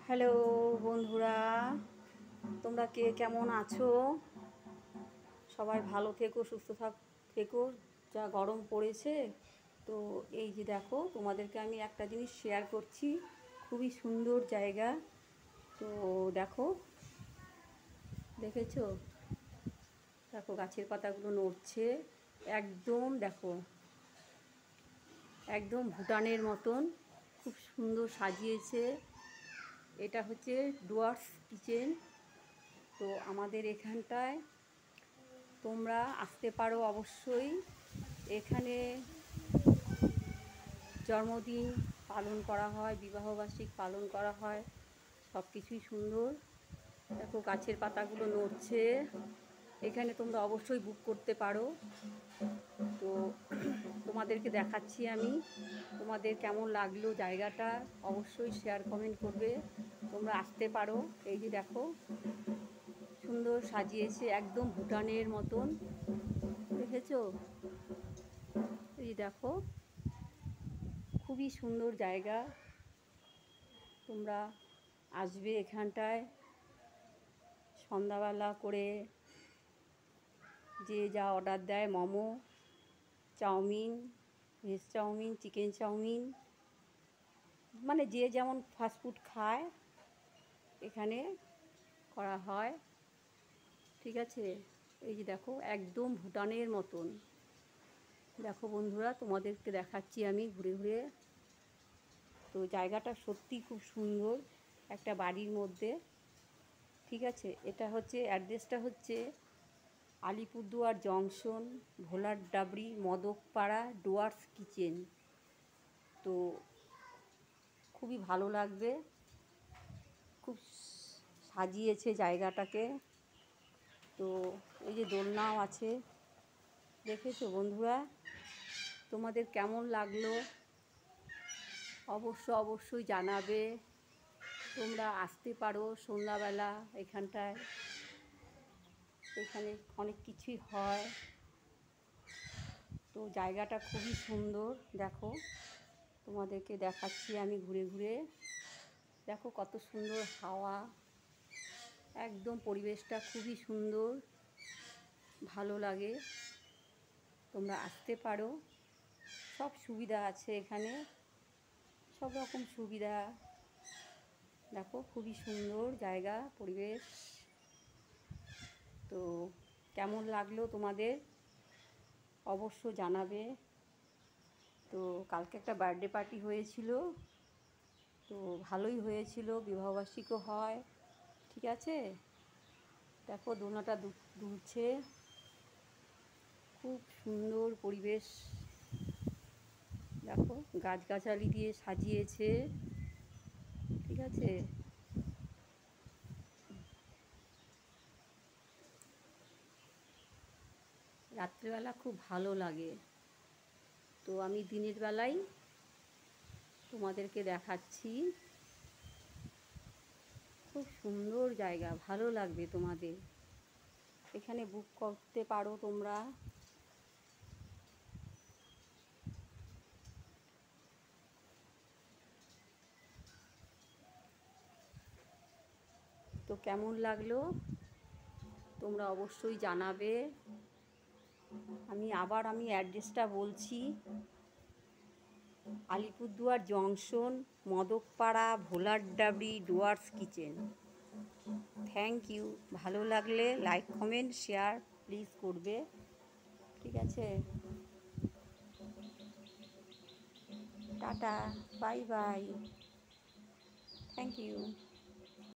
Hello বন্ধুরা, তোমরা কে কেমন আছো? সবাই ভালো থেকো, সুস্থ থেকো। যা গরম পড়েছে, তো এই যে দেখো, তোমাদেরকে আমি একটা জিনিস শেয়ার করছি। খুবই সুন্দর জায়গা। তো দেখো, দেখেছো? দেখো গাছের পাতাগুলো নড়ছে। একদম দেখো, একদম ভুটানের মতন খুব সুন্দর সাজিয়েছে। এটা হচ্ছে ডুয়ার্স কিচেন। তো আমাদের এখানটায় তোমরা আসতে পারো অবশ্যই। এখানে জন্মদিন পালন করা হয়, বিবাহবার্ষিক পালন করা হয়, সব কিছুই সুন্দর। দেখো গাছের পাতাগুলো নড়ছে। এখানে তোমরা অবশ্যই বুক করতে পারো। তো তোমাদেরকে দেখাচ্ছি আমি। তোমাদের কেমন লাগলো জায়গাটা অবশ্যই শেয়ার কমেন্ট করবে। তোমরা আসতে পারো। এই যে দেখো, সুন্দর সাজিয়েছে একদম ভুটানের মতন। দেখেছো? এই দেখো, খুবই সুন্দর জায়গা। তোমরা আসবে এখানটায় সন্ধ্যাবেলা করে। যে যা অর্ডার দেয়, momo, chowmein, veg chowmein, chicken chowmein, মানে যে যেমন ফাস্টফুড খায় এখানে করা হয়। ঠিক আছে? এই যে দেখো, একদম ভুটানের মতন। দেখো বন্ধুরা, তোমাদেরকে দেখাচ্ছি আমি ঘুরে ঘুরে। তো জায়গাটা সত্যি খুব সুন্দর, একটা বাড়ির মধ্যে। ঠিক আছে? এটা হচ্ছে অ্যাড্রেসটা হচ্ছে আলিপুরদুয়ার জংশন, ভোলার ডাবরি, মদকপাড়া, ডুয়ার্স কিচেন। তো খুবই ভালো লাগবে। খুব সাজিয়েছে জায়গাটাকে। তো এই যে দোলনাও আছে, দেখেছো বন্ধুরা? তোমাদের কেমন লাগলো অবশ্যই জানাবে। তোমরা আসতে পারো সন্ধ্যাবেলা এখানটায়। এখানে অনেক কিছুই হয়। তো জায়গাটা খুবই সুন্দর। দেখো, তোমাদেরকে দেখাচ্ছি আমি ঘুরে ঘুরে। দেখো কত সুন্দর হাওয়া, একদম পরিবেশটা খুবই সুন্দর, ভালো লাগে। তোমরা আসতে পারো। সব সুবিধা আছে এখানে, সব রকম সুবিধা। দেখো খুবই সুন্দর জায়গা, পরিবেশ। তো কেমন লাগলো তোমাদের অবশ্য জানাবে। তো কালকে একটা বার্থডে পার্টি হয়েছিল, তো ভালোই হয়েছিল, বিবাহবার্ষিকও হয়। ঠিক আছে? দেখো দোলনাটা দুলছে, খুব সুন্দর পরিবেশ। দেখো গাছগাছালি দিয়ে সাজিয়েছে। ঠিক আছে? রাত্রেবেলা খুব ভালো লাগে। তো আমি দিনের বেলায় তোমাদেরকে দেখাচ্ছি। খুব সুন্দর জায়গা, ভালো লাগবে তোমাদের। এখানে বুক করতে পারো তোমরা। তো কেমন লাগলো তোমরা অবশ্যই জানাবে। আমি অ্যাড্রেসটা বলছি, Alipurduar junction, Madakpara, Bholar Dabri, Dooars kitchen. Thank you. ভালো লাগলে লাইক, কমেন্ট, শেয়ার প্লিজ করবে। ঠিক আছে? Tata, bye bye, thank you.